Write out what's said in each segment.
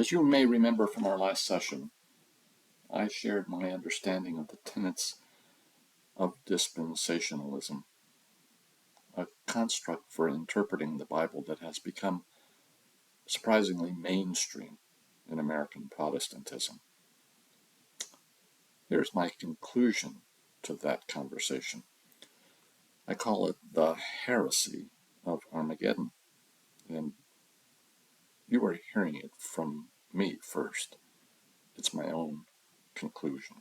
As you may remember from our last session, I shared my understanding of the tenets of dispensationalism, a construct for interpreting the Bible that has become surprisingly mainstream in American Protestantism. Here's my conclusion to that conversation. I call it the Heresy of Armageddon, and you are hearing it from me first. It's my own conclusion.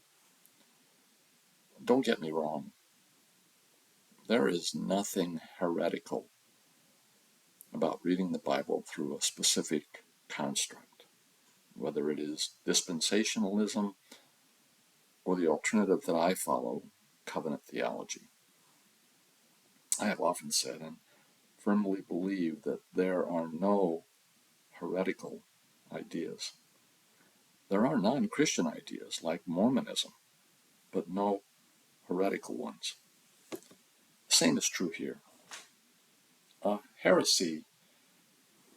Don't get me wrong. There is nothing heretical about reading the Bible through a specific construct, whether it is dispensationalism or the alternative that I follow, covenant theology. I have often said and firmly believe that there are no heretical ideas. There are non-Christian ideas like Mormonism, but no heretical ones. The same is true here. A heresy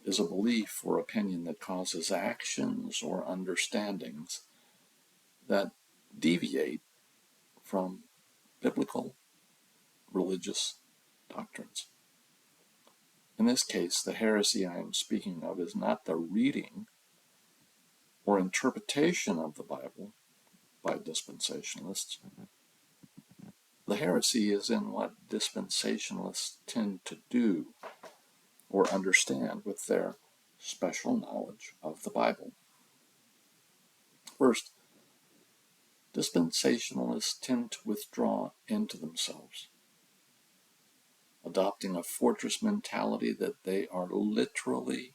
is a belief or opinion that causes actions or understandings that deviate from biblical religious doctrines. In this case, the heresy I am speaking of is not the reading or interpretation of the Bible by dispensationalists. The heresy is in what dispensationalists tend to do or understand with their special knowledge of the Bible. First, dispensationalists tend to withdraw into themselves, adopting a fortress mentality that they are literally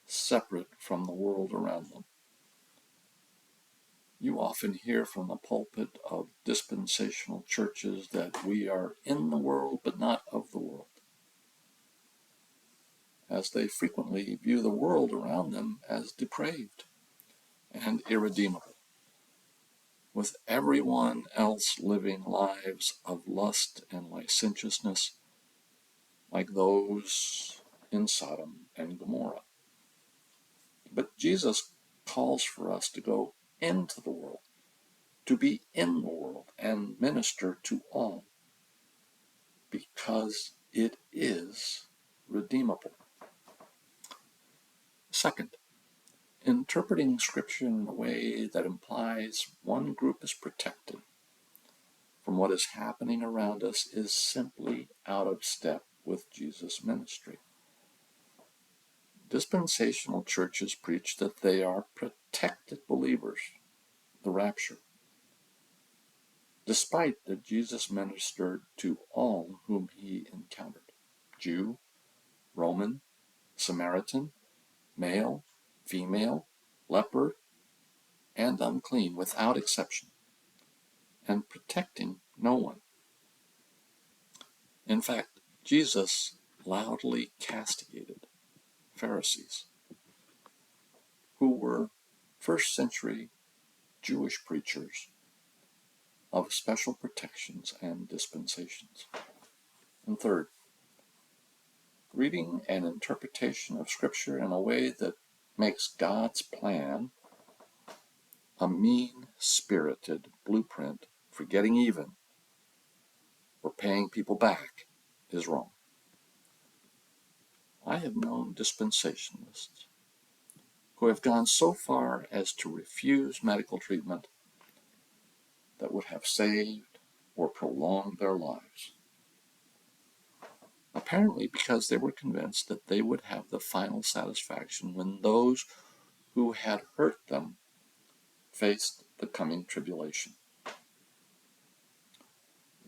separate from the world around them. You often hear from the pulpit of dispensational churches that we are in the world but not of the world, as they frequently view the world around them as depraved and irredeemable, with everyone else living lives of lust and licentiousness like those in Sodom and Gomorrah. But Jesus calls for us to go into the world, to be in the world and minister to all, because it is redeemable. Second, interpreting Scripture in a way that implies one group is protected from what is happening around us is simply out of step with Jesus' ministry. Dispensational churches preach that they are protected believers, the rapture, despite that Jesus ministered to all whom he encountered, Jew, Roman, Samaritan, male, female, leper, and unclean, without exception, and protecting no one. In fact, Jesus loudly castigated Pharisees, who were first century Jewish preachers of special protections and dispensations. And third, reading and interpretation of Scripture in a way that makes God's plan a mean-spirited blueprint for getting even or paying people back is wrong. I have known dispensationalists who have gone so far as to refuse medical treatment that would have saved or prolonged their lives, apparently because they were convinced that they would have the final satisfaction when those who had hurt them faced the coming tribulation.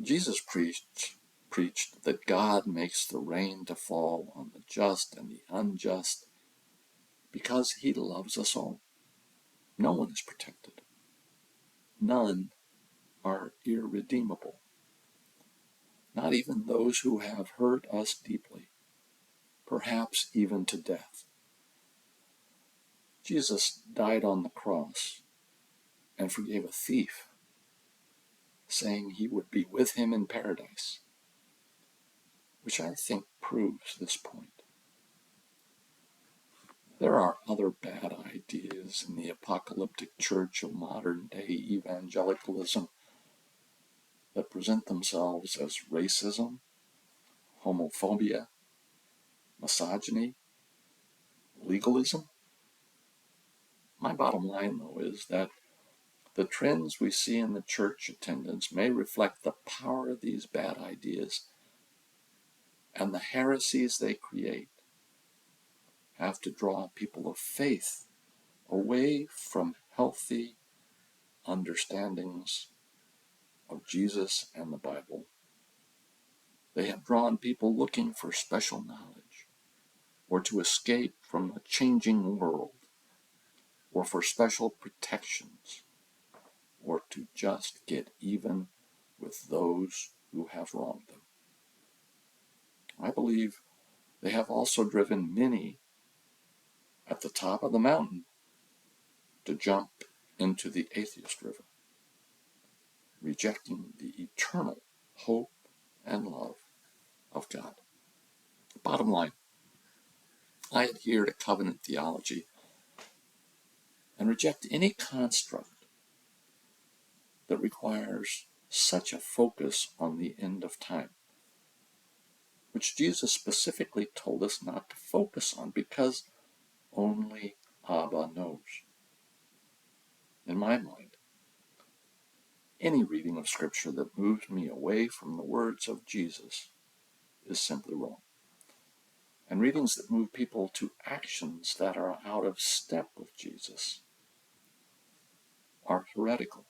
Jesus preached that God makes the rain to fall on the just and the unjust because he loves us all. No one is protected. None are irredeemable. Not even those who have hurt us deeply, perhaps even to death. Jesus died on the cross and forgave a thief, saying he would be with him in paradise, which I think proves this point. There are other bad ideas in the apocalyptic church of modern-day evangelicalism that present themselves as racism, homophobia, misogyny, legalism. My bottom line, though, is that the trends we see in the church attendance may reflect the power of these bad ideas, and the heresies they create have to draw people of faith away from healthy understandings of Jesus and the Bible. They have drawn people looking for special knowledge, or to escape from a changing world, or for special protections, or to just get even with those who have wronged them. I believe they have also driven many at the top of the mountain to jump into the atheist river, rejecting the eternal hope and love of God. Bottom line, I adhere to covenant theology and reject any construct that requires such a focus on the end of time, which Jesus specifically told us not to focus on because only Abba knows. In my mind, any reading of Scripture that moves me away from the words of Jesus is simply wrong. And readings that move people to actions that are out of step with Jesus are heretical.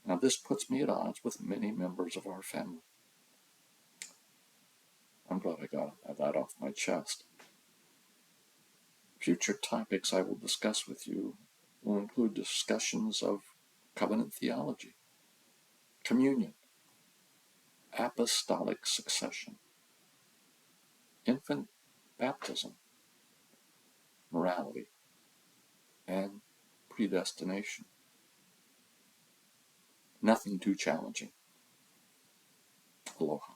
Now, this puts me at odds with many members of our family. I'm glad I got that off my chest. Future topics I will discuss with you will include discussions of covenant theology, communion, apostolic succession, infant baptism, morality, and predestination. Nothing too challenging. Aloha.